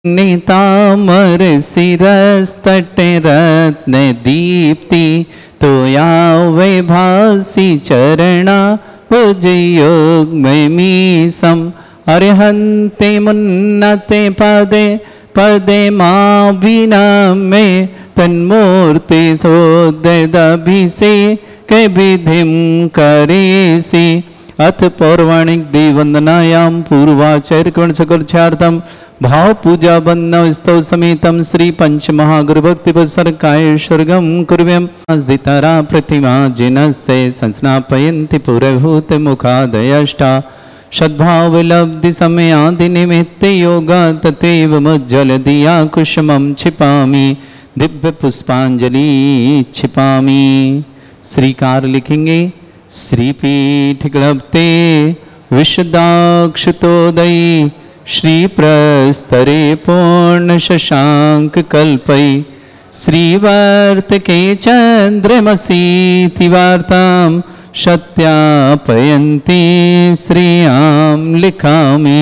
नितामर शिरस्तटे रत्न दीप्ति तोया वैभासी चरणा भुजयोग में मीसम अर्हन्ते मुन्नते पदे पदे मां बिना में तन्मूर्ति सोदभिषेक विधिम करेसि। अथ पौर्वाणिक देववंदनायां पूर्वाचार्य सकलचार्थम भाव पूजा वंदना स्तव समेतम श्री पंच महागुरु भक्ति काय स्वर्गम कुर्व्यम दितरा प्रतिमा जिनस्य संस्नापयन्ति पुरभूत मुखादयष्टा सद्भावलब्धि समयादि निमित्त योगा तथैव मुज्जल दिया कुसुमं छिपामि दिव्य पुष्पांजलि छिपामि। श्रीकार लिखेंगे श्रीपीठ क्लप्ते विशदाक्षतोदयी श्री प्रस्तरे पूर्ण शशांक कल्पई श्रीवर्त के चंद्रमसीति वार्ताम सत्यापयन्ति श्रियाम लिखामि।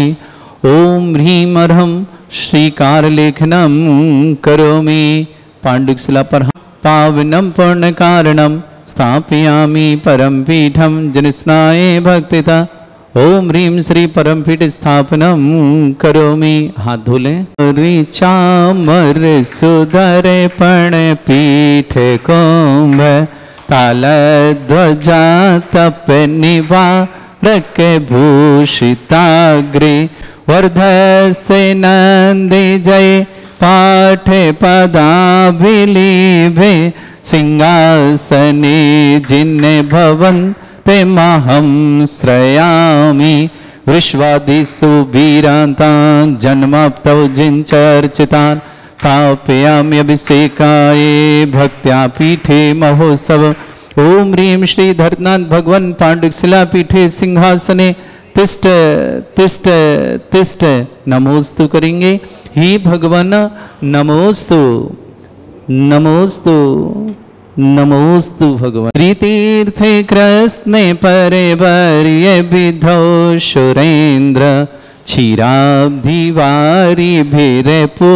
ओम ह्रीं अर्हं श्रीकार लेखनम करोमि। पांडुशिला पर पावनम पूर्ण कारणम स्थापयामि परम पीठम जनस्नाय भक्तिता। ओम ह्रीं श्री परम पीठ स्थापनम करोमि। हाथ धो लें। चामर सुधर पण पीठ कुंभ ताल ध्वजा तप निवारक भूषिताग्रे वर्धसे नंदि जय पाठ पदाभिलीभे सिंहासने जिन्ने भवन्ते महं श्रयामि। विश्वादिषु वीरान्तान् जन्माप्तौ जिञ्चर्चितान् स्थापयामि अभिषेकाय भक्त्या पीठे महोत्सव। ओम ह्रीं श्री धरनाथ भगवान पांडुशिला पीठे सिंहासने तिष्ठ तिष्ठ तिष्ठ नमोस्तु करेंगे। ही भगवान नमोस्तु नमोस्तु नमोस्तु भगवान। त्रितीर्थे कृष्णे परिवर्य विधौ सुरेन्द्र क्षीराब्धिवारी भीरपु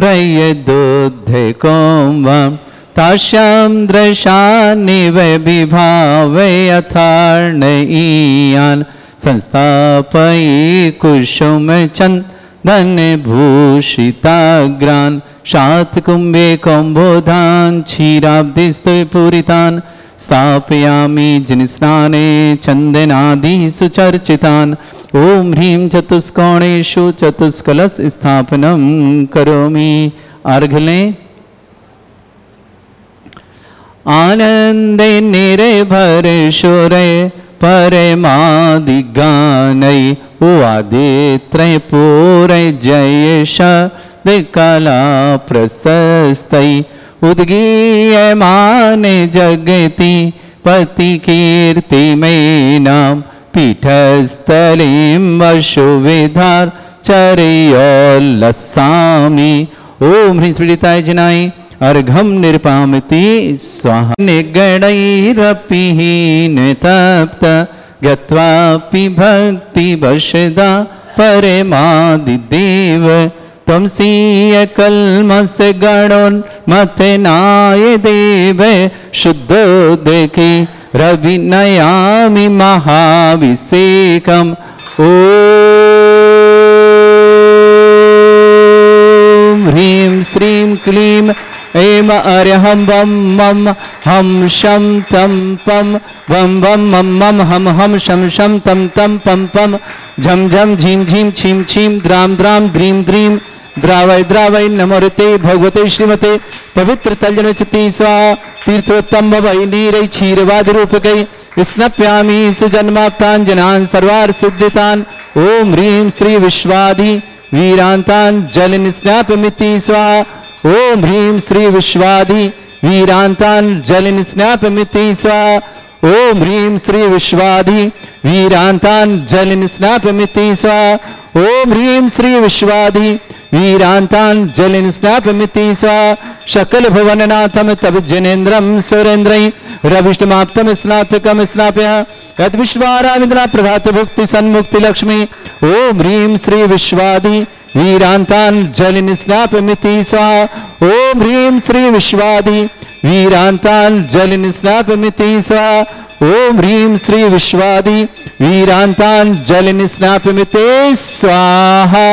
रयदोद्धे कोम्वं ताश्यां दृशानिव विभावै अथार्णयीयान् संस्थापयि कुसुमचन्दन भूषिताग्रान् शातकुम्भे कौम्भोधान् क्षीराब्धिस्तु पूरितान् स्थापयामि जिनस्नाने चन्दनादि सुचर्चितान्। ओम ह्रीं चतुष्कोणेषु चतुष्कलश स्थापनं करोमि। अर्घ लें। आनंदे निर्भर सुरे परमादिगानै वादित्रय पूरे जय शब्द कला प्रशस्तै उद्गीयमाने जगति पति कीर्ति में नाम पीठस्थलीं वशुविधार चर्योल्लसामि। ओम ह्रीं पीड़िताय जनाय अर्घम निर्पामति स्वाहा। निगणैरपिहीन तप्त गत्वापि भक्ति वशदा परमादिदेव त्वमसीय कल्मष गणोन्मथनाय देव शुद्धो देखे रविनयामि महाभिषेकम्। ओम ह्रीं श्रीं क्लीं ऐं अर्हं वं मं हम शं तं पं वं वं मं मं हम हम शं शं तं तं पं पं झं झं झीं झीं छीं छीं द्रां द्रां द्रीं द्रीं द्रावय द्रावय नमोते भगवते श्रीमते पवित्र तल्जनचति स्वाहा। तीर्थोत्तम भवै नीरै क्षीरवाद रूपकै स्नप्यामि सुजन्माप्तान् जनान् सर्वार्थ सिद्धितान्। ओम ह्रीं श्री विश्वाधि वीरान्तान् जल निस्नापमिति स्वाहा। ओम ह्रीं श्री विश्वाधि वीरान्तान् जल निस्नापमिति स्वाहा। ओम ह्रीं श्री विश्वाधि वीरान्तान् जल निस्नापमिति स्वाहा। ओम ह्रीं श्री विश्वाधि वीरान्तान् जल निस्नापमिति स्वाहा। सकल भुवननाथम तब जनेन्द्रम सुरेन्द्रै रविष्टमाप्तम स्नातकम स्नापय यद विश्वाराविंद्रा प्रभात भुक्ति सन्मुक्ति लक्ष्मी। ओम ह्रीं श्री विश्वाधि वीरांतांजलि स्नापयति स्वाहा ओम ह्रीं श्री विश्वादि वीरांतांजलि स्नापयति स्वाहा ओम ह्रीं श्री विश्वादि वीरांतांजलि स्नापयति स्वाहा।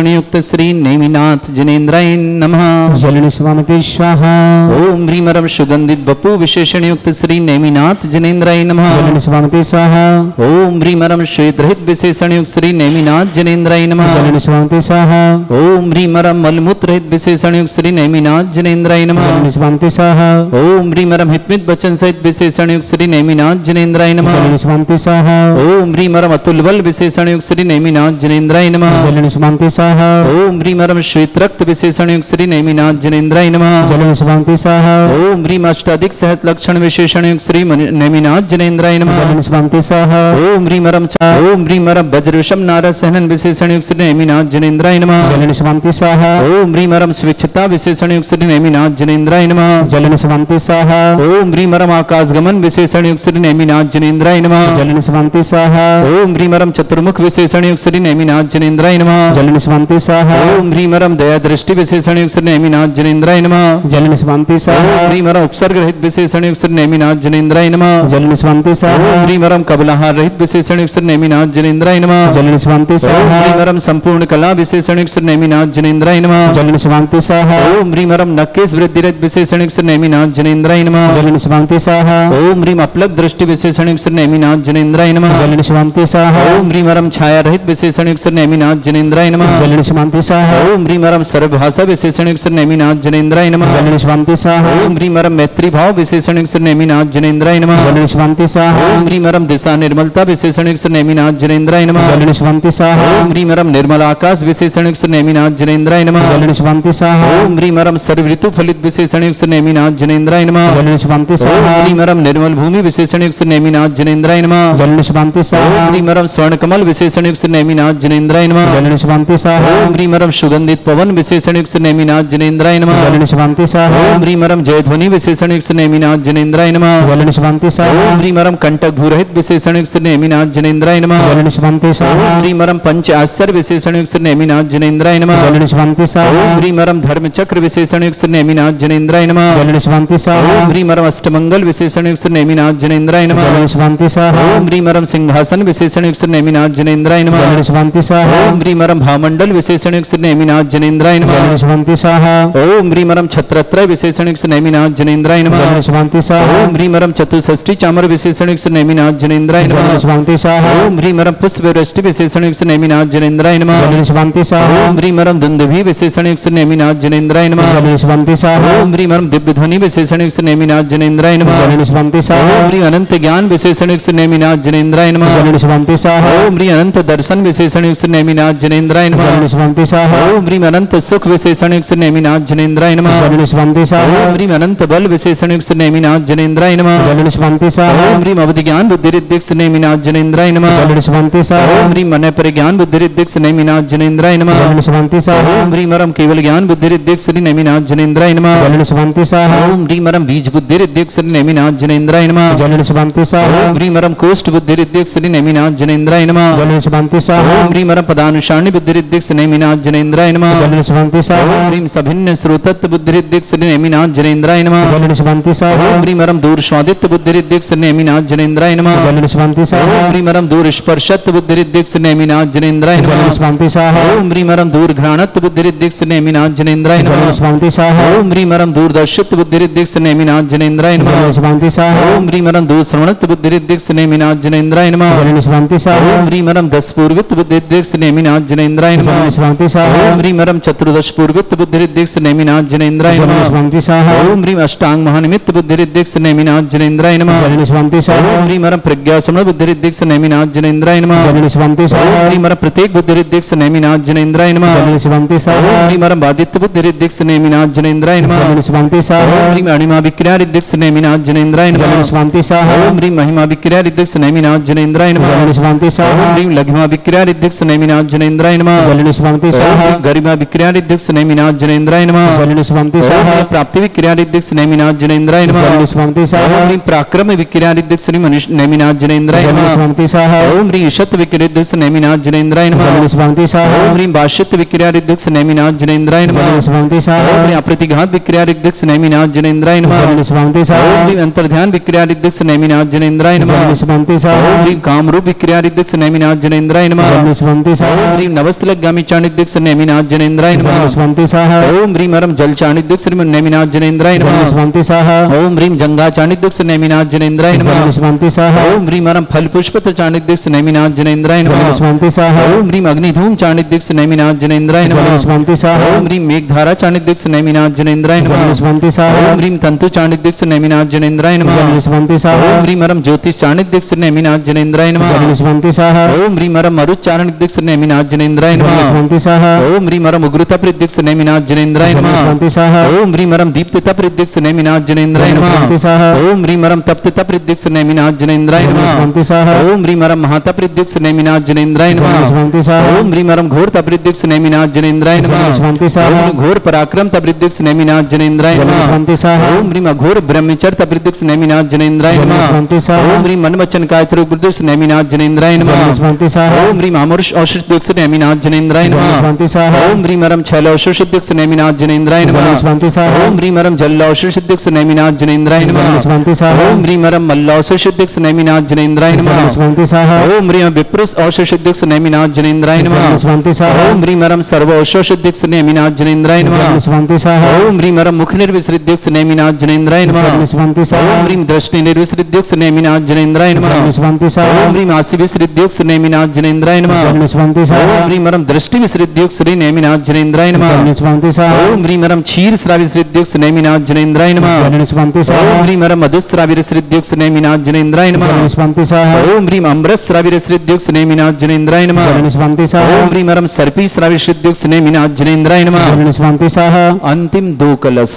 युक्त श्री नेमिनाथ जिनेन्द्राय नमः। जलन स्वामते स्वाहा। ओम ह्रीमरम सुगंधित बपु विशेषण युक्त श्री नेमिनाथ जिनेन्द्राय नमः। जलन स्वामते स्वाहा। ओम ह्रीमरम श्वेत रहित विशेषण युक्त श्री नेमिनाथ जिनेन्द्राय नमः। जलन स्वामते स्वाहा। ओम ह्रीमरम मलमूत्र रहित विशेषण युक्त श्री नेमिनाथ जिनेन्द्राय नमः। जलन स्वामते स्वाहा। ओम ह्रीमरम हितमित वचन सहित विशेषण युक्त श्री नेमिनाथ जिनेन्द्राय नमः। जलन स्वामते स्वाहा। ओम ह्रीमरम अतुल बल विशेषण युक्त श्री नेमिनाथ जिनेन्द्राय नमः। जलन स्वामते स्वाहा। ओम ह्रीमरम श्वेत रक्त विशेषण युक्त श्री नेमिनाथ जिनेन्द्राय नमः। जलन स्वामते स्वाहा। ओम ह्रीम अष्टाधिक सहत लक्षण विशेषण युक्त श्री नेमिनाथ जिनेन्द्राय नमः। जलन स्वामते स्वाहा। ओम ह्रीमरम वज्रविषम नारद सहनन विशेषण युक्त श्री नेमिनाथ जिनेन्द्राय नमः। जलन स्वामते स्वाहा। ओम ह्रीमरम स्वेच्छता विशेषण युक्त श्री नेमिनाथ जिनेन्द्राय नमः। जलन स्वामते स्वाहा। ओम ह्रीमरम आकाश गमन विशेषण युक्त श्री नेमिनाथ जिनेन्द्राय नमः। जलन स्वामते स्वाहा। ओम ह्रीमरम चतुर्मुख विशेषण युक्त श्री नेमिनाथ जिनेन्द्राय नमः। जलन स्वामते स्वाहा। ओम ह्रीमरम दया दृष्टि विशेषण युक्त श्री नेमिनाथ जिनेन्द्राय नमः। जलन स्वामते स्वाहा। ओम ह्रीमरम उपसर्ग रहित विशेषण युक्त श्री नेमिनाथ जिनेन्द्राय नमः। जलन स्वामते स्वाहा। ओम ह्रीमरम कबलाहार रहित विशेषण युक्त श्री नेमिनाथ जिनेन्द्राय नमः। जलन स्वामते ओम स्वाहा। ह्रीमरम संपूर्ण कला विशेषण युक्त श्री नेमिनाथ जिनेन्द्राय नमः। जलन स्वामते स्वाहा। ओम ह्रीमरम नक्केश वृद्धि रहित विशेषण युक्त श्री नेमिनाथ जिनेन्द्राय नमः। जलन स्वामते स्वाहा। ओम ह्रीम अपलक दृष्टि विशेषण युक्त श्री नेमिनाथ जिनेन्द्राय नमः। जलन स्वामते स्वाहा। ओम ह्रीमरम छाया रहित विशेषण युक्त श्री नेमिनाथ जिनेन्द्राय नमः। जलन स्वामते स्वाहा। ओम ह्रीमरम सर्वभाषा विशेषण युक्त श्री नेमिनाथ जिनेन्द्राय नमः। जलन स्वामते स्वाहा। ओम ह्रीमरम मैत्री भाव विशेषण युक्त श्री नेमिनाथ जिनेन्द्राय नमः। जलन स्वामते स्वाहा। ओम ह्रीमरम दिशा निर्मलता विशेषण युक्त श्री नेमिनाथ जिनेन्द्राय नमः। जलन स्वामते स्वाहा। ओम ह्रीमरम निर्मल आकाश विशेषण युक्त श्री नेमिनाथ जिनेन्द्राय नमः। जलन स्वामते स्वाहा। ओम ह्रीमरम सर्व ऋतु फलित विशेषण युक्त श्री नेमिनाथ जिनेन्द्राय नमः। जलन स्वामते ओम स्वाहा। ह्रीमरम निर्मल भूमि विशेषण युक्त श्री नेमिनाथ जिनेन्द्राय नमः। जलन स्वामते स्वाहा। ओम ह्रीमरम स्वर्ण कमल विशेषण युक्त श्री नेमिनाथ जिनेन्द्राय नमः। जलन स्वामते स्वाहा। ओम ह्रीमरम सुगंधित पवन विशेषण युक्त श्री नेमिनाथ जिनेन्द्राय नमः। जलन स्वामते स्वाहा। ओम ह्रीमरम जयध्वनि विशेषण युक्त श्री नेमिनाथ जिनेन्द्राय नमः। जलन स्वामते स्वाहा। ओम ह्रीमरम कंटक भूरहित विशेषण युक्त श्री नेमिनाथ जिनेन्द्राय नमः। जलन स्वामते स्वाहा। ओम ह्रीमरम पंच आश्चर्य विशेषण युक्त श्री नेमिनाथ जिनेन्द्राय नमः। जलन स्वामते स्वाहा। ओम ह्रीमरम धर्म चक्र विशेषण युक्त श्री नेमिनाथ जिनेन्द्राय नमः। जलन स्वामते स्वाहा। ओम ह्रीमरम अष्टमंगल विशेषण युक्त श्री नेमिनाथ जिनेन्द्राय नमः। जलन स्वामते स्वाहा। ओम ह्रीमरम सिंहासन विशेषण युक्त श्री नेमिनाथ जिनेन्द्राय नमः। जलन स्वामते स्वाहा। ओम ह्रीमरम भामंडल विशेषण युक्त श्री नेमिनाथ जिनेन्द्राय नमः। जलन स्वामते स्वाहा। ओम ह्रीमरम छत्रत्रय विशेषण युक्त श्री नेमिनाथ जिनेन्द्राय नमः। जलन स्वामते स्वाहा। ओम ह्रीमरम चतुष्षष्टि चामर विशेषण युक्त श्री नेमिनाथ जिनेन्द्राय नमः। जलन स्वामते स्वाहा। ओम ह्रीमरम पुष्प वृष्टि विशेषण युक्त श्री नेमिनाथ जिनेन्द्राय नमः। जलन स्वामते स्वाहा। ओम ह्रीमरम दुंदुभि विशेषण युक्त श्री नेमिनाथ जिनेन्द्राय नमः। जलन स्वामते स्वाहा। ओम ह्रीमरम दिव्य ध्वनि विशेषण युक्त श्री नेमिनाथ जिनेन्द्राय नमः। जलन स्वामते स्वाहा। ओम ह्रीम अनंत ज्ञान विशेषण युक्त श्री नेमिनाथ जिनेन्द्राय नमः। जलन स्वामते स्वाहा। ओम ह्रीम अनंत दर्शन विशेषण युक्त श्री नेमिनाथ जिनेन्द्राय नमः। जलन स्वामते स्वाहा। ओम ह्रीम अनंत सुख विशेषण युक्त श्री नेमिनाथ जिनेन्द्राय नमः। जलन स्वामते स्वाहा। ओम ह्रीम अनंत बल विशेषण युक्त श्री नेमिनाथ जिनेन्द्राय नमः। जलन स्वामते स्वाहा। ओम ह्रीम अवधि ज्ञान बुद्धि रिद्धि श्री नेमिनाथ जिनेन्द्राय नमः। जलन स्वामते स्वाहा। ओम ह्रीम मन परिज्ञान बुद्धि रिद्धि श्री नेमिनाथ जिनेन्द्राय नमः। जलन स्वामते स्वाहा। ओम ह्रीमरम केवल ज्ञान बुद्धि रिद्धि श्री नेमिनाथ जिनेन्द्राय नमः। जलन स्वामते स्वाहा। ओम ह्रीमरम बीज बुद्धि रिद्धि श्री नेमिनाथ जिनेन्द्राय नमः। जलन स्वामते स्वाहा। ओम ह्रीमरम कोष्ठ बुद्धि रिद्धि श्री नेमिनाथ जिनेन्द्राय नमः। जलन स्वामते स्वाहा। ओम ह्रीमरम पदानुसारणी बुद्धि रिद्धि श्री नेमिनाथ जिनेन्द्राय नमः। जलन स्वामते स्वाहा। ओम ह्रीम सभिन्न श्रोतत्व बुद्धि रिद्धि श्री नेमिनाथ जिनेन्द्राय नमः। जलन स्वामते स्वाहा। ओम ह्रीमरम दूर स्वादित्व बुद्धि रिद्धि श्री नेमिनाथ जिनेन्द्राय नमः। जलन स्वामते स्वाहा। ओम ह्रीमरम दूर स्पर्शत्व बुद्धि रिद्धि श्री नेमिनाथ जिनेन्द्राय जलन नमः। स्वामते स्वाहा। ओम ह्रीमरम दूर घ्राणत्व बुद्धि रिद्धि श्री नेमिनाथ जिनेन्द्राय जलन नमः। स्वामते स्वाहा। ओम ह्रीमरम दूरदर्शित्व बुद्धि रिद्धि श्री नेमिनाथ जिनेन्द्राय नमः। जलन स्वामते स्वाहा। ओम ह्रीमरम दूर श्रवणत्व बुद्धि रिद्धि श्री नेमिनाथ जिनेन्द्राय नमः। जलन स्वामते स्वाहा। ओम ह्रीमरम दस पूर्वित बुद्धि रिद्धि श्री नेमिनाथ जिनेन्द्राय नमः। जलन स्वामते स्वाहा। ओम ह्रीमरम चतुर्दश पूर्वित बुद्धि रिद्धि श्री नेमिनाथ जिनेन्द्राय जलन नमः। स्वामते स्वाहा। ओम ह्रीम अष्टांग महानिमित्त बुद्धि रिद्धि श्री नेमिनाथ जिनेन्द्राय नमः। जलन स्वामते स्वाहा। ओम ह्रीमरम प्रज्ञा समण बुद्धि रिद्धि श्री नेमिनाथ जिनेन्द्राय नमः। जलन स्वामते ओम स्वाहा। ह्रीमरम प्रत्येक बुद्धि रिद्धि श्री नेमिनाथ जिनेन्द्राय नमः। जलन स्वामते स्वाहा। ओम ह्रीमरम बादित्य बुद्धि रिद्धि श्री नेमिनाथ जिनेन्द्राय नमः। जलन स्वामते स्वाहा। ओम ह्रीम अणिमा विक्रिया रिद्धि श्री नेमिनाथ जिनेन्द्राय नमः। जलन स्वामते स्वाहा। ओम ह्रीम महिमा विक्रिया रिद्धि श्री नेमिनाथ जिनेन्द्राय नमः। जलन स्वामते स्वाहा। ओम ह्रीम लघिमा विक्रिया रिद्धि श्री नेमिनाथ जिनेन्द्राय नमः। जलन स्वामी स्वाहा गरिमा विक्रियादिक स्नेमिनाथ जनेन्द्राय नमः जलनि स्वामी स्वाहा प्राप्ति विक्रियादिक स्नेमिनाथ जनेन्द्राय नमः जलनि स्वामी स्वाहा पराक्रम विक्रियादिक श्री नेमिनाथ जनेन्द्राय जलनि नमः स्वामी स्वाहा ओम ह्रीं ईशत विक्रियादिक नेमिनाथ जनेन्द्राय नमः जलनि स्वामी स्वाहा ओम ह्रीं भाष्यत विक्रियादिक नेमिनाथ जनेन्द्राय नमः जलनि स्वामी स्वाहा ओम ह्रीं अप्रतिघात विक्रियादिक नेमिनाथ जनेन्द्राय नमः जलनि स्वामी स्वाहा ओम ह्रीं अंतर्ध्यान विक्रियादिक नेमिनाथ जनेन्द्राय नमः जलनि स्वामी स्वाहा ओम ह्रीं कामरूप विक्रियादिक नेमिनाथ जनेन्द्राय नमः जलनि स्वामी स्वाहा ओम ह्रीं नवस्तलगामी चाणिदिक नेमिनाथ जनेन्द्राय नमः जलनि स्वामी स्वाहा ओम ह्रीं मरम जल चाणिदिक नेमिनाथ जनेन्द्राय जलनि नमः स्वामी स्वाहा ओम ह्रीं जंगा चाणिदिक नेमिनाथ जनेन्द्राय नमः जलनि स्वामी स्वाहा ओम ह्रीं मरम फल पुष्पत चाणिदिक नेमिनाथ जनेन्द्राय नमः जलनि स्वामी स्वाहा ओम ह्रीं अग्निधूम चाणिदिक नेमिनाथ जनेन्द्राय नमः जलनि स्वामी स्वाहा ओम ह्रीं मेघधारा चाणिदिक नेमिनाथ जनेन्द्राय नमः जलनि स्वामी स्वाहा ओम ह्रीं तंतु चाणिदिक नेमिनाथ जनेन्द्राय नमः जलनि स्वामी स्वाहा ओम ह्रीं मरम ज्योतिष चाणिदिक नेमिनाथ जनेन्द्राय नमः जलनि स्वामी स्वाहा ओम ह्रीं मरम मरुत चाणिदिक नेमिनाथ जनेन्द्राय जलनि नमः स्वामी स्वाहा ओम ह्रीं मरम उग्रता प्रदिक नेमिनाथ जनेन्द्राय जलनि नमः स्वामी स्वाहा ओम ह्रीं मरम दीप्तता प्रदिक नेमिनाथ जनेन्द्राय जलनि स्वामी नमः स्वाहा ओम ह्रीं मरम तप्तता प्रदिक नेमिनाथ जनेन्द्राय जलनि नमः स्वामी स्वाहा ओम ह्रीं मरम महाता प्रदिक नेमिनाथ जनेन्द्राय जलनि नमः स्वामी स्वाहा ओम ह्रीं मरम घोर तप्रदिक नेमिनाथ जनेन्द्राय जलनि नमः स्वामी स्वाहा ओम घोर पराक्रम तप्रदिक नेमिनाथ जनेन्द्राय जलनि नमः स्वामी स्वाहा ओम ह्रीं अघोर ब्रह्मचर्य तप्रदिक नेमिनाथ जनेन्द्राय जलनि नमः स्वामी स्वाहा ओम ह्रीं मनवचन कायत्र प्रदिक नेमिनाथ जनेन्द्राय जलनि नमः स्वामी स्वाहा ओम ह्रीं अमरुष औषध दिक्स नेमिनाथ जनेन्द्राय जलनि नमः स्वामी स्वाहा ओम ह्रीं मरम छैल औषध दिक्स नेमिनाथ जनेन्द्राय जलनि नमः स्वामी स्वाहा ओम ह्रीं मरम जल औषध दिक्स नेमिनाथ जनेन्द्राय जलनि नमः स्वामी स्वाहा ओम ह्रीं मरम मल्ल औषध दिक्स नेमिनाथ जनेन्द्राय जलनि नमः स्वामी स्वाहा ओम ह्रीं विप्रस औषध दिक्स नेमिनाथ जनेन्द्राय जलनि नमः स्वामी स्वाहा ओम ह्रीं मरम सर्व औषध दिक्स नेमिनाथ जनेन्द्राय नमः जलनि स्वामी स्वाहा ओम ह्रीं मरम मुख निर्विसृत दिक्स नेमिनाथ जनेन्द्राय नमः जलनि स्वामी स्वाहा ओम ह्रीं दृष्टि निर्विसृत दिक्स नेमिनाथ जनेन्द्राय नमः जलनि स्वामी स्वाहा ओम ह्रीं आसि विसृत दिक्स नेमिनाथ जनेन्द्राय नमः जलनि स्वामी स्वाहा ओम ह्रीं मरम दृष्टि विसृत दिक्स श्री नेमिनाथ जनेन्द्राय नमः जलनि स्वामी स्वाहा ओम ह्रीं मरम क्षीर श्रावि श्री दिक्स नेमिनाथ जनेन्द्राय नमः जलनि स्वामी स्वाहा ओम ह्रीं मरम मधुश्रावि श्री दिक्स नेमिनाथ जनेन्द्राय नमः जलनि स्वामी स्वाहा ओम ह्रीं अमृत श्रावि श्री दिक्स नेमिनाथ जनेन्द्राय नमः जलनि स्वामी स्वाहा ओम ह्रीं मरम सर्पी श्रावि श्री दिक्स नेमिनाथ जनेन्द्राय नमः जलनि स्वामी स्वाहा अंतिम दो कलश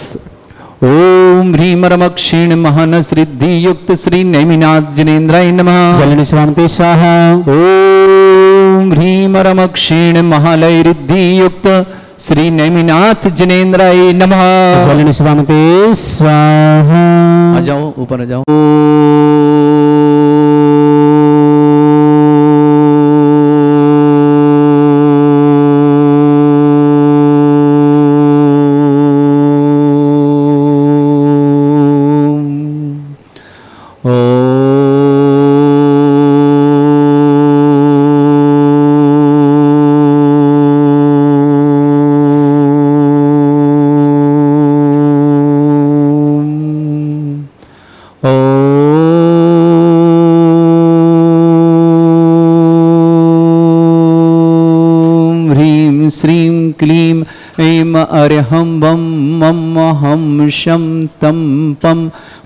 ओम ह्रीं मरम क्षीण महान सिद्धि युक्त श्री नेमिनाथ जनेन्द्राय नमः जलनि स्वामी स्वाहा ओम ह्रीं मरम क्षीण महालय रिद्धि युक्त श्री नेमिनाथ जनेन्द्राय नमः जलनि स्वामी स्वाहा आ जाओ ऊपर आ जाओ श्रीं क्लीं ऐं अर्हं वं मम हं शं तं पं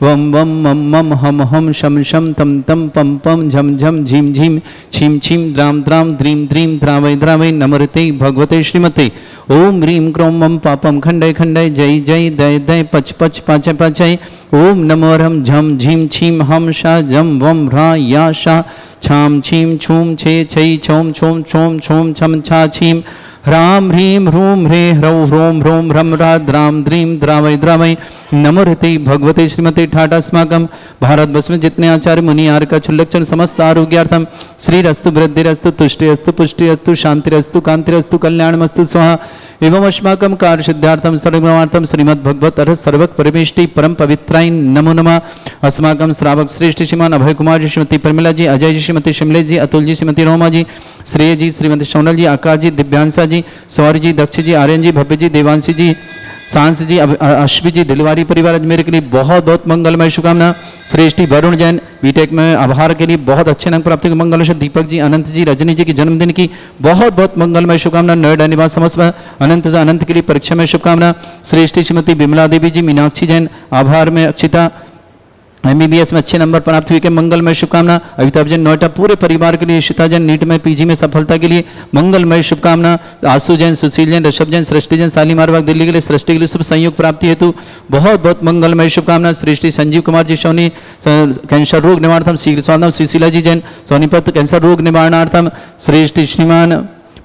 वं वं मं मम हम हम शं शं तं तं पं पं झं झं झीं झीं छीं छीं द्रां द्रां द्रीं द्रीं द्रावै द्रावै नमृते भगवते श्रीमते ओम ह्रीं क्रों मम पापं खण्डय खण्डय जय जय दय दय पच पच पाचय पाचय ओम नमो रं झं झीं छीं हम शा जं वं ह्रा या शा छां छीं छूं छे छै छौं छौं छौं छौं छं छा छीं ह्रां ह्रीं ह्रूं ह्रे ह्रौं ह्रों ह्रों ह्रं ह्रा द्रां द्रीं द्रावै द्रावै नमो ऋते भगवते श्रीमते ठाटास्माकं भारतवर्ष में जितने आचार्य मुनि आर्य का छुल्लक्षण समस्त आरोग्यार्थम श्रीरस्तु वृद्धिरस्तु तुष्टिरस्तु पुष्टिरस्तु शांतिरस्तु कांतिरस्तु कल्याणमस्तु स्वाहा एवं अस्माकं कार्य सिद्धार्थम सर्वमार्थम श्रीमद् भगवत अर्थ सर्वक परिवेष्टि परम पवित्राय नमो नमः अस्माकं श्रावक श्रेष्ठ श्रीमान अभय कुमार जी श्रीमती प्रमिला जी अजय जी श्रीमती शिमले जी अतुल जी श्रीमती रोमा जी श्रेय जी श्रीमती सोनल जी आकाश जी दिव्यांशा जी सौर्य जी दक्ष जी आर्यन जी भव्य जी देवांशी जी सांस जी अश्वी जी दिलवारी परिवार अजमेर के लिए बहुत बहुत मंगलमय शुभकामना श्रेष्ठी वरुण जैन बीटेक में आभार के लिए बहुत अच्छे अंक प्राप्ति के मंगल दीपक जी अनंत जी रजनी जी की जन्मदिन की बहुत बहुत मंगलमय शुभकामना नोएडा निवास समस्त अनंत अनंत के लिए परीक्षा में शुभकामना श्रेष्ठी श्रीमती विमला देवी जी मीनाक्षी जैन आभार में अक्षिता MBBS में अच्छे नंबर प्राप्त हुए के मंगलमय शुभकामना अमिताभ जैन नोएडा पूरे परिवार के लिए श्वेता जैन नीट में PG में सफलता के लिए मंगलमय शुभकामना आशु जैन सुशील जैन ऋषभ जैन सृष्टि जैन शालीमार बाग दिल्ली के लिए सृष्टि के लिए शुभ संयोग प्राप्ति हेतु बहुत बहुत मंगलमय शुभकामना सृष्टि संजीव कुमार जी सोनी कैंसर रोग निवारणार्थम शीघ्र स्वागतम सुशीला जी जैन सोनीपत कैंसर रोग निवारणार्थम श्रेष्ठ श्रीमान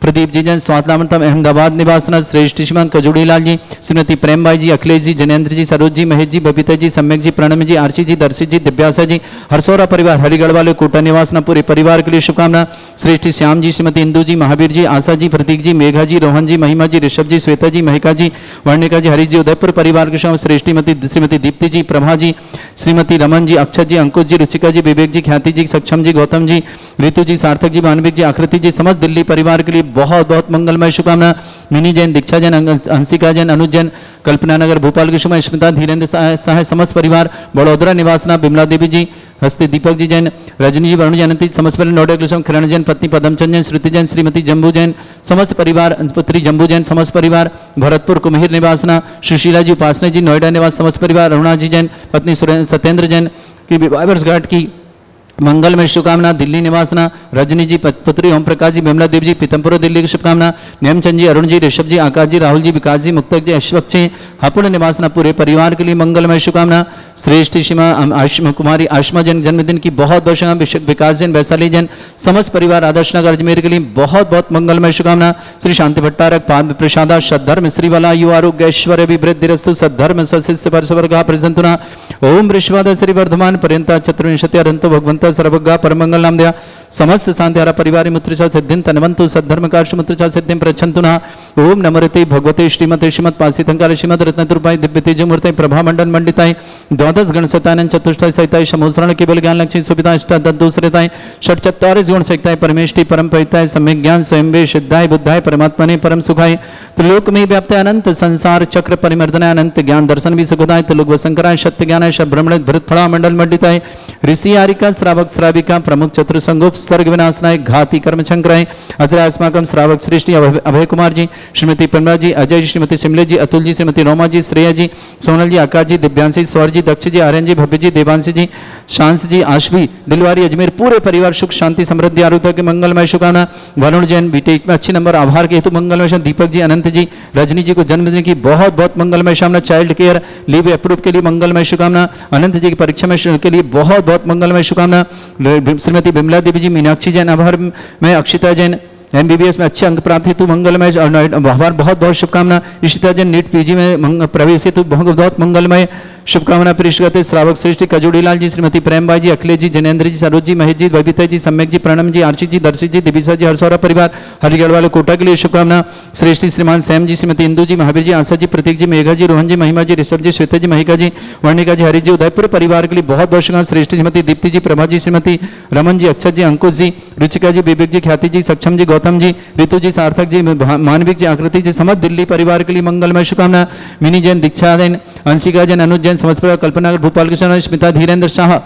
प्रदीप जी जैन स्वातलामतम अहमदाबाद निवासना श्रेष्ठ श्रीमान कजूड़ी लाल जी, श्रीमती प्रेम भाई जी, अखिलेश जी, जनेन्द्र जी, सरोज जी, महेश जी, बबीता जी, सम्यक जी, प्रणम जी, आरसी जी, दर्शी जी, दिव्यासा जी, हरसौरा परिवार हरिगढ़ वाले कोटा निवासना पूरे परिवार के लिए शुभकामना। श्रेष्ठ श्याम जी, श्रीमती इंदू जी, महावीर जी, आशा जी, प्रतीक जी, मेघा जी, रोहन जी, महिमा जी, ऋषभ जी, श्वेता जी, महिका जी, वर्णिका जी, हरी जी, उदयपुर परिवार के श्याम श्रीमती दीप्ति जी, प्रभा जी, श्रीमती रमन जी, अक्षत जी, अंकुश जी, रुचिका जी, विवेक जी, ख्याति जी, सक्षम जी, गौतम जी, ऋतु जी, सार्थक जी, मानविक जी, आकृति जी, समस्त दिल्ली परिवार के लिए बहुत बहुत मंगलमय शुभकामना। मिनी जैन, दीक्षा जैन, हंसिका जैन, अनुज जैन, कल्पना नगर भोपाल की शुभकामना। स्मिता, धीरेन्द्र सहाय, समस्त परिवार बड़ोदरा निवासना, बिमला देवी जी, हस्ते दीपक जी जैन, रजनी जी, वरुण जयंती, समस्त परिवार नोडा कृष्ण, किरण जैन, पत्नी पदमचंद जैन, श्रुति जैन, श्रीमती जम्बू जैन, समस्त परिवार, पुत्री जम्बू जैन, समस्त परिवार भरतपुर कुम्हीर निवासना, सुशीला जी, उपासना जी, नोएडा निवास, समस्त परिवार अरुणा जी जैन, पत्नी सत्येंद्र जैन की विवाह वर्षगांठ की मंगल में शुभकामना। दिल्ली निवासना, रजनी जी, पुत्री ओम प्रकाश जी, बिमला देव जी, पीतमपुर दिल्ली की शुभकामना। नेमचंद जी, अरुण जी, ऋषभ जी, आकाश जी, राहुल जी, विकास जी, मुक्तक जी, अश्वक जी, हापुड़ निवासना पूरे परिवार के लिए मंगलमय शुभकामना। श्रेष्ठ सीमा कुमारी आशमा जैन जन्मदिन की बहुत बहुत शुभकामना। विकास जैन, वैशाली जैन, समस्त परिवार आदर्श नगर अजमेर के लिए बहुत बहुत मंगलमय शुभकामना। श्री शांति भट्टारक पाद प्रसादा सद्धर्म श्रीवाला यु आरोग्य ऐश्वर्य विवृद्धिरस्तु सद्धर्म सशिष्य परसवर्गा प्रसंतुना ओम ऋषवाद श्री वर्धमान पर्यंता चतुर्विंशति अरंतो भगवंत सर्वज्ञ परमंगल नाम दया समस्त शांतिहारा परिवार मुत्रिशा सिद्धिं तनवंतु सद्धर्म कार्ष मुत्रिशा सिद्धिं प्रच्छन्तुना ओम नमोते भगवते श्रीमते श्रीमद पासितंकार श्रीमद रत्नतुर्पाय दिव्य तेजमूर्ते प्रभा मंडन मंडिताय द्वादश गण सतानन चतुष्टय सहिताय समोसरण केवल ज्ञान लक्ष्मी सुविधा अष्टादश दूसरेताय षट चत्वारिश गुण सहिताय परमेष्टि परम परिताय सम्यक ज्ञान स्वयं वे सिद्धाय बुद्धाय परमात्मने परम सुखाय त्रिलोक में व्याप्त अनंत संसार चक्र परिमर्दनाय अनंत ज्ञान दर्शन भी सुखदाय त्रिलोक वसंकराय सत्य ज्ञान ब्रह्मण भृत फला मंडल मंडिताय ऋषि आरिका श्रावक श्राविका प्रमुख चतुर संगोप सर्ग विनाशनाय घाती कर्म शंकराय अत्र अस्माकं श्रावक श्रेष्ठी अभय कुमार जी, श्रीमती प्रमला जी, अजय जी, श्रीमती शिमले जी, अतुल जी, श्रीमती रोमा जी, श्रेया जी, सोनल जी, आकाश जी, दिव्यांशी, स्वर जी, दक्ष जी, आर्यन जी, भव्य जी, देवांशी जी, शांस जी, आशवी डिलवारी अजमेर पूरे परिवार सुख शांति समृद्धि आरोग्य के मंगलमय शुभकामना। वरुण जैन बीटेक में अच्छे नंबर आभार के हेतु मंगलमय। दीपक जी, अनंत जी, रजनी जी को जन्मदिन की बहुत बहुत मंगलमय शुभकामना। चाइल्ड केयर लीव अप्रूव के लिए मंगलमय शुभकामना। अनंत जी की परीक्षा में के लिए बहुत बहुत मंगलमय शुभकामना। श्रीमती बिमला देवी जी, मीनाक्षी जैन आभार में, अक्षिता जैन MBBS में अच्छे अंक प्राप्त हेतु मंगलमय आभार बहुत बहुत शुभकामना। इशिता जैन नीट PG में प्रवेश हेतु बहुत बहुत मंगलमय शुभकामना पेश करते। श्रावक श्रेष्ठी कजूड़ी लाल जी, श्रीमती प्रेम भाई जी, अखिलेश जी, जनेन्द्र जी, सरोज जी, महेश जी, बबीता जी, सम्यक जी, प्रणम जी, आरसी जी, दर्शी जी, दिविशा जी, हरसौरा परिवार हरिगढ़ वाले कोटा के लिए शुभकामना। श्रेष्ठी श्रीमान सैम जी, श्रीमती इंदू जी, महावीर जी, आशा जी, प्रतीक जी, मेघा जी, रोहन जी, महिमा जी, ऋषभ जी, श्वेता जी, महिका जी, वर्णिका जी, हरि जी, उदयपुर परिवार के लिए बहुत बहुत शुभकामना। श्रेष्ठी श्रीमती दीप्ति जी, प्रभा जी, श्रीमती रमन जी, अक्षत जी, अंकुश जी, रुचिका जी, विवेक जी, ख्याति जी, सक्षम जी, गौतम जी, ऋतु जी, सार्थक जी, मानविक जी, आकृति जी, समस्त दिल्ली परिवार के लिए मंगलमय शुभकामना। मिनी जैन, दीक्षा जैन, हंसिका जैन, अनुज जैन, समस्त परिवार कल्पना भोपाल के स्मिता, धीरेन्द्र शाह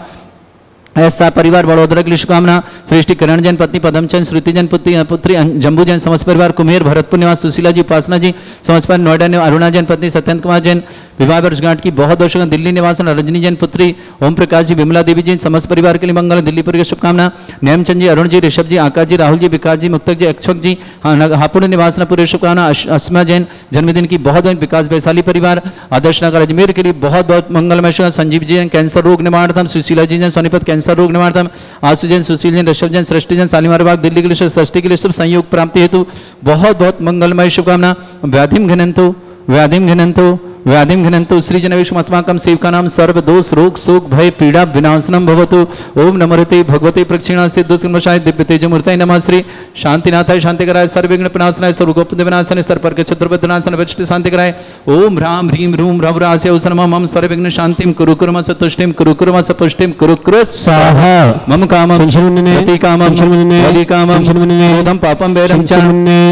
ऐसा परिवार बड़ोदरा के लिए शुभकामना। श्रेष्ठी किरण जैन, पत्नी पदमचंद, श्रुति जैन, पुत्री जम्बू जैन, समस्त परिवार कुम्हेर भरतपुर निवास, सुशीला जी, उपासना जी, समस्त परिवार नोएडा ने अरुणा जैन, पत्नी सत्येंद्र कुमार जैन विवाह वर्षगांठ की बहुत बहुत शुभकामना। दिल्ली निवास रजनी जैन, पुत्री ओम प्रकाश जी, विमला देवी जी, समस्त परिवार के लिए मंगल। दिल्ली पर शुभकामना। नेमचंद जी, अरुण जी, ऋषभ जी, आकाश जी, राहुल जी, विकास जी, मुक्तक जी, अक्षक जी, हापुड़ निवासना पूरे शुभकामना। अस्मा जैन जन्मदिन की बहुत बहुत। विकास वैशाली परिवार आदर्श नगर अजमेर के लिए बहुत बहुत मंगलमय शुभकामना। संजीव जी जैन, कैंसर रोग निवारणार्थम। सुशीला जी जैन, सोनीपत कैंसर रोग निवारणार्थम। आशु जैन, सुशील जैन, ऋषभ जैन, सृष्टि जैन, शालीमार बाग दिल्ली के लिए सृष्टि के लिए शुभ संयोग प्राप्ति हेतु बहुत बहुत मंगलमय शुभकामना। व्याधिम घनंतो व्याधिम घनंतो व्याधिम घनंतो श्रीजनवेशमस्माकं सेवका नाम सर्व दोष रोग शोक भय पीड़ा विनाशनम भवतु। ओम नमोते भगवते प्रक्षिणास्ते दुष्कर्मशाय दिव्य तेजमूर्तये नमः। श्री शांतिनाथाय शांतिकराय सर्वविघ्न विनाशनाय सर्वगुप्त विनाशनाय सर्वपर्क चतुर्विघ्नाशनाय वचति शांतिकराय। ओम ह्रां ह्रीं ह्रूं ह्रवरास्य औसनमः मम सर्वविघ्न शांतिं कुरु कुर्म सतुष्टिं कुरु कुर्म सपुष्टिं कुरु कुरु स्वाहा। मम कामं रति कामं बलि कामं क्रोधं पापं वैरं च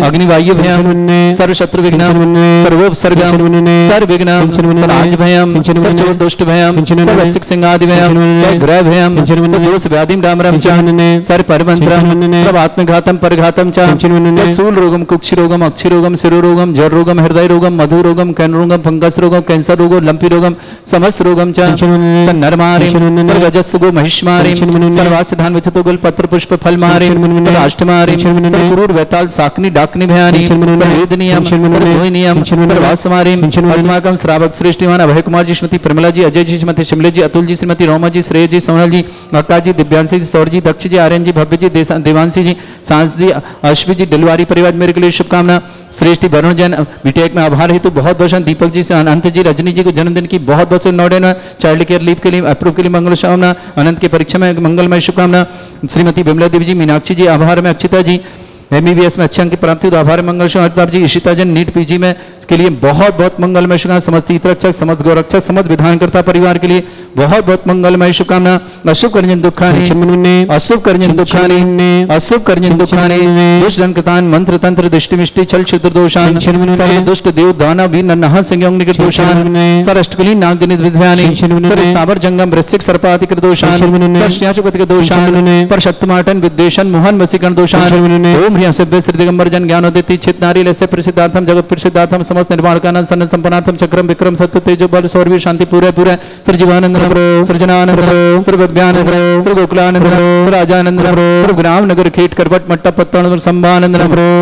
अग्निवायु भयं सर्वशत्रु विघ्नं सर्वोपसर्गं सर्व राज भयम सर्व दुष्ट भयम सर्व सिक सिंगादि भयम ग्रह भयम सर्व दोष व्याधिम डामरम च सर्व परमंत्रम सर्व आत्मघातम परघातम च सूल रोगम कुक्षि रोगम अक्षि रोगम शिरो रोगम जर रोगम हृदय रोगम मधु रोगम कैन रोगम फंगस रोगम कैंसर रोगम लंपी रोगम समस्त रोगम च स नरमारि सर्व गजस्सुगो महिष्मारि सर्वास्य धान विचतो गुल पत्र पुष्प फल मारि सर्व अष्टमारि सर्व क्रूर वैताल साकनी डाकनी भयानि सर्व वेदनियम सर्व भोयनियम सर्व वासमारि अस्माक रत्नाकम, श्रावक श्रेष्ठीमान, अभय कुमार जी, श्रीमती प्रमिला जी, अजय जी, श्रीमती शिमले जी, अतुल जी, श्रीमती रोमा जी, श्रेय जी, सोनल जी, अक्का जी, दिव्यांशी जी, सौर जी, दक्ष जी, आर्यन जी, भव्य जी, देवांशी जी, सांस जी, अश्वी जी, डिलवारी परिवार मेरे के लिए शुभकामना। श्रेष्ठी वरुण जैन बीटेक में आभार हेतु बहुत बहुत दीपक जी, अनंत जी, रजनी जी को जन्मदिन की बहुत बहुत नोडेन चाइल्ड केयर लीव के लिए अप्रूव के लिए मंगल शुभकामना। अनंत की परीक्षा में मंगलमय शुभकामना। श्रीमती बिमला देवी जी, मीनाक्षी जी आभार में, अक्षिता जी MBBS में अच्छे अंक की प्राप्ति आभार मंगल शुभकामना जी। ईशिता जन नीट PG में के लिए बहुत बहुत मंगलमय शुभकामना। समस्त हितरक्षक, समस्त गौरक्षक, समस्त विधानकर्ता परिवार के लिए बहुत बहुत मंगलमय शुभकामना। अशुभ करजन दुखानी, अशुभ करजन दुखानी, अशुभ करजन दुखानी, दुष्ट रंकतान, मंत्र तंत्र दृष्टि मिष्टि छल क्षुद्र दोषान, सर्व दुष्ट देव दाना वीर नन्हा संयोग निकट दोषान, सरष्टकुली नाग जनित विज्ञानी, स्थावर जंगम वृश्चिक सर्पाति कृत दोषान, प्रश्याचुपति दोषान, पर शक्तिमाटन विद्वेषण मोहन वसीकरण दोषान। ओम ह्रीं सिद्ध श्री दिगंबर जन ज्ञानोदिति चित नारी लस्य प्रसिद्धार्थम जगत प्रसिद्धार्थम समस्त निर्माण कानन सन्न संपन्नार्थम चक्रम विक्रम सत्य तेजो बल सौरवीर शांति पूरे पूरे सृजीवानंद सृजनानंद सर्वज्ञानंद सर्वगोकुलानंद राजानंद ग्राम नगर खेट करवट मट्टा पत्तन संभानंद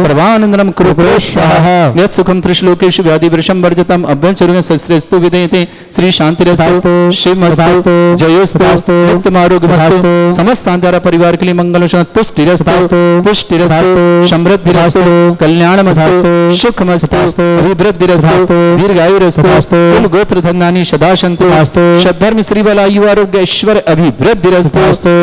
सर्वानंदनम कृपो स्वाहा। यत् सुखम त्रिश्लोकेषु व्याधि वृषम वर्जतम अभ्यं चरुण शस्त्रेस्तु विदेते श्री शांतिरस्तु शिवमस्तु जयोस्तु उत्तमारोग्यमस्तु। समस्त आंध्रा परिवार के लिए मंगल तुष्टिरस्तु पुष्टिरस्तु समृद्धिरस्तु कल्याणमस्तु सुखमस्तु अभिवृद्धिरस्तु दीर्घायुरस्तु कुल गोत्र धन्यानि सदा सन्तु सद्धर्म श्रीबल आयु आरोग्य ऐश्वर्य अभिवृद्धिरस्तु।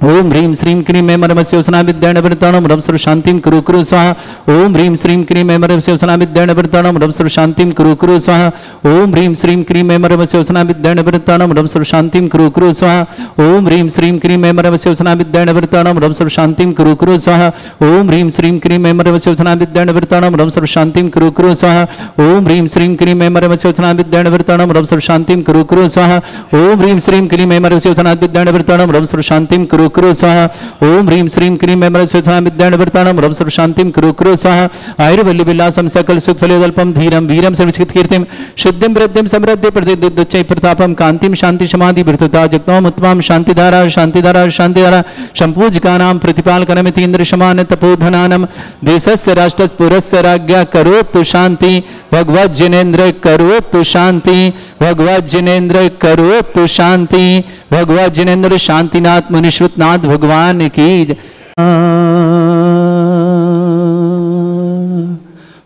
ओम ह्रीं श्रीं क्रीं मे मरमस्योसना विद्याण वृताणम रम सर्व शांतिम कुरु कुरु स्वाहा। ओम ह्रीं श्रीं क्रीं मे मरमस्योसना विद्याण वृताणम रम सर्व शांतिम कुरु कुरु स्वाहा। ओम ह्रीं श्रीं क्रीं मे मरमस्योसना विद्याण वृताणम रम सर्व शांतिम कुरु कुरु स्वाहा। ओम ह्रीं श्रीं क्रीं मे मरमस्योसना विद्याण वृताणम रम सर्व शांतिम कुरु कुरु स्वाहा। ओम ह्रीं श्रीं क्रीं मे मरमस्योसना विद्याण वृताणम रम सर्व शांतिम कुरु कुरु स्वाहा। ओम ह्रीं श्रीं क्रीं मे मरमस्योसना विद्याण वृताणम रम सर्व शांतिम कुरु कुरु स्वाहा। ओम ह्रीं श्रीं क्रीं मे मरमस्योसना विद्याण वृताणम रम सर्व शांतिम कुरु कुरु स्वाहा। ओम ह्रीं श्रीं क्रीं मे मरमस्योसना विद्याण वृताणम रम सर्व शांतिम कुरु कुरु स्वाहा। आयुर्वल्ली विलासम सकल सुख फलोदल्पम धीरम वीरम सर्वचित कीर्तिम सिद्धिं वृद्धिं समृद्धि प्रतिदुच्चै प्रतापम कांतिम शांति समाधि वृद्धता जगतोम उत्तमं शांतिधारा शांतिधारा शांतिधारा संपूजकानां प्रतिपालकनमिति इंद्र समान तपोधनानम देशस्य राष्ट्रस्य पुरस्य राज्ञा करोतु शांति भगवत जिनेन्द्र करोतु शांति भगवत जिनेन्द्र करोतु शांति भगवत जिनेन्द्र शांतिनाथ मुनिश्रुतनाथ भगवान की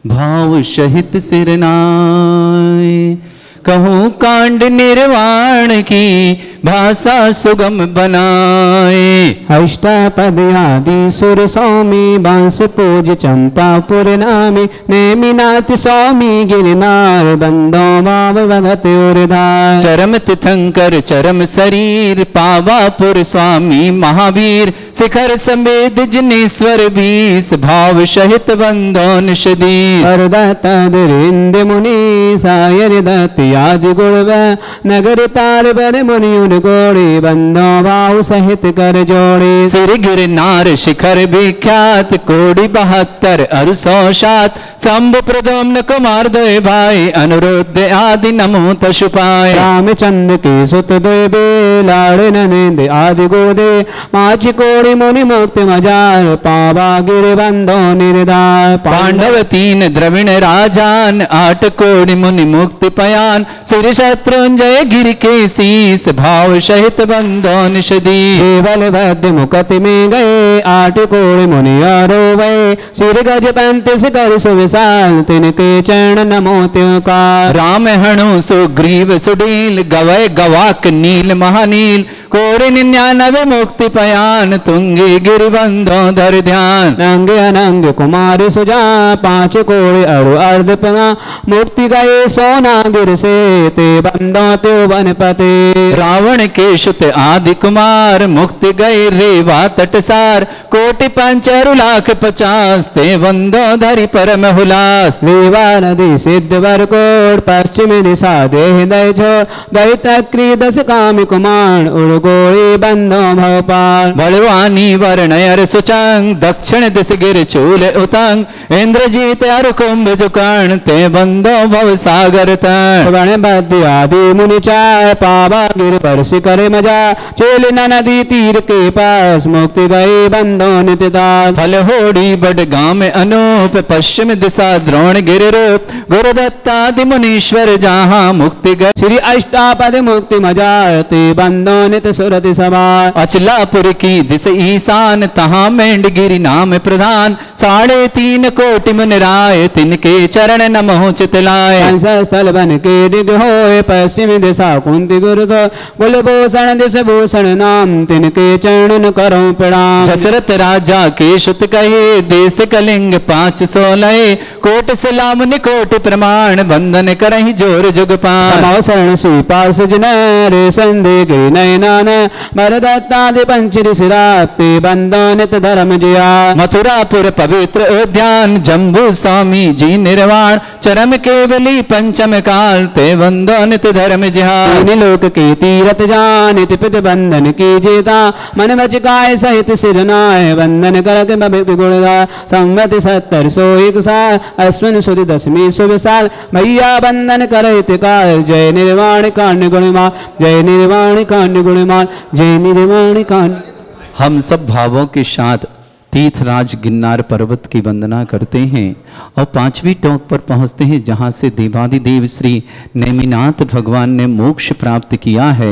भाव सहित सिरनाय कहूँ कांड निर्वाण की भाषा सुगम बनाए। अष्टापद आदि सुर स्वामी बांस पूज चंपापुर नामी नेमिनाथ स्वामी गिरनार बंदो भाव भगत उर्धार। चरम तीर्थंकर चरम शरीर पावापुर स्वामी महावीर शिखर समेत जिनेश्वर बीस भाव सहित बंदो निषदीर। हरदत्तरिंद मुनि सायर दत्त आदि गुण नगर तार बर मुनि गोड़ी बंदो भाव सहित कर जोड़ी। सिर गिरनार शिखर विख्यात कोड़ी 72 अरसोशात शंभु प्रदम्न कुमार दय भाई अनुरुद्ध आदि नमो तशुपाय। रामचंद्र के सुत देवे लाड़ नंद आदि गोदे माच कोड़ी मुनि मुक्ति मजार पावा गिर बंदो निर्धार। पांडव 3 द्रविण राजान 8 कोड़ी मुनि मुक्ति पयान श्री शत्रुंजय गिर के शीस भाव सहित बंदो निषदी। केवल भद्र मुकति में गए 8 कोड़ी मुनि आरोवे सिर गज 35 कर सुविशाल तिनके चरण नमो त्योकार। राम हणु सुग्रीव सुडील गवय गवाक नील महानील कोड़ी 99 मुक्ति पयान तुंगे गिर बंदो धर ध्यान। नंग अनंग कुमार सुजा 5 कोड़ी अरु अर्ध पना मुक्ति गए सोना गिर से ते बंदो त्यो वनपते। रावण के शुत आदि कुमार मुक्ति गए रेवा तटसार कोटि 5 लाख 50 ते बंदो धरि परम हुलास। रेवा नदी सिद्ध वर कोट पश्चिम दिशा देह दय छोड़ गई तक्री 10 कामी कुमार उड़ कोड़ी बंदो भवपाल बलवानी वर्णयर सुचंग दक्षिण दिश गिर चूल उतंग इंद्रजीत अर कुंभ कर्ण ते बंदो भव सागर तन वण बद्य आदि मुनि चाय पावा गिर पर शिकर मजा चेल नदी तीर के पास मुक्ति गए बंदो नित्यदास फल होड़ी बड गाम अनूप पश्चिम दिशा द्रोण गिर रूप गुरुदत्तादि मुनीश्वर जहाँ मुक्ति गए श्री अष्टापद मुक्ति मजाते बंदो नित सुरति सभा अचलापुर की दिश ईशान तहाँ मेंढगिरी नाम प्रधान 3.5 कोटि मुनि राय तिनके चरण नमो चितलाय स्थल बन के दिग होए पश्चिम दिशा कुंती गुरु कुलभूषण दिश भूषण नाम तिनके चरण करो प्रणाम दशरथ राजा के सुत कहे देश कलिंग 500 लय कोट सलाम निकोट प्रमाण बंधन करहि जोर जुग पान शरण श्री पार्ष रे संदे गिरि नयनान मरदत्तादि पंच ऋषिराप्ति बंदनित धर्म जिया मथुरापुर पवित्र उद्यान जम्बू स्वामी जी निर्वाण चरम केवली पंचम काल ते बंदनित धर्म जिहा लोक के तीरथ जान पित बंधन की जेता मन बचकाय सहित सिरनाय बंधन करक गुणदा संवत 70 साल अश्विन सुद दशमी शुभ साल भैया बंधन करहित काल जय निर्वाण कांड गुणमान जय निर्वाण कांड गुणमान जय निर्वाण कांड। हम सब भावों के साथ तीर्थराज गिरनार पर्वत की वंदना करते हैं और 5वीं टोक पर पहुंचते हैं जहां से देवादिदेव श्री नेमिनाथ भगवान ने मोक्ष प्राप्त किया है।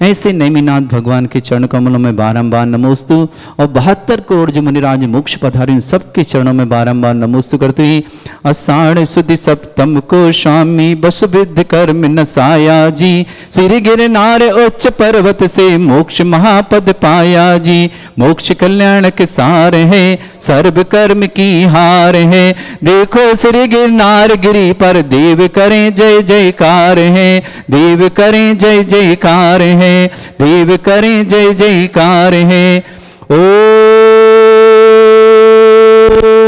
ऐसे नेमिनाथ भगवान के चरण कमलों में बारंबार नमोस्तु और 72 करोड़ जो मुनिराज मोक्ष पधारे सबके चरणों में बारंबार नमोस्तु करते हैं। आषाढ़ सुदी सप्तम को स्वामी बसुविद्ध कर्म नसाया जी श्री गिरनार उच्च पर्वत से मोक्ष महापद पाया जी मोक्ष कल्याण के सार है सर्व कर्म की हार है देखो श्री गिरनार गिरी पर देव करें जय जयकार है देव करें जय जयकार है देव करें जय जयकार है।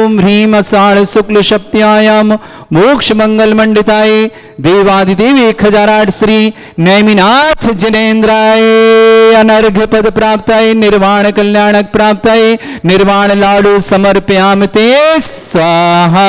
ओम ह्रीम आषाढ़ शुक्ल सप्त्यायाम मोक्ष मंगल मंडिताय देवादिदेव 1008 श्री नेमिनाथ जिनेन्द्राय अनर्घ्य पद प्राप्ताय निर्वाण कल्याणक प्राप्ताय निर्वाण लाडू समर्पयामि ते स्वाहा।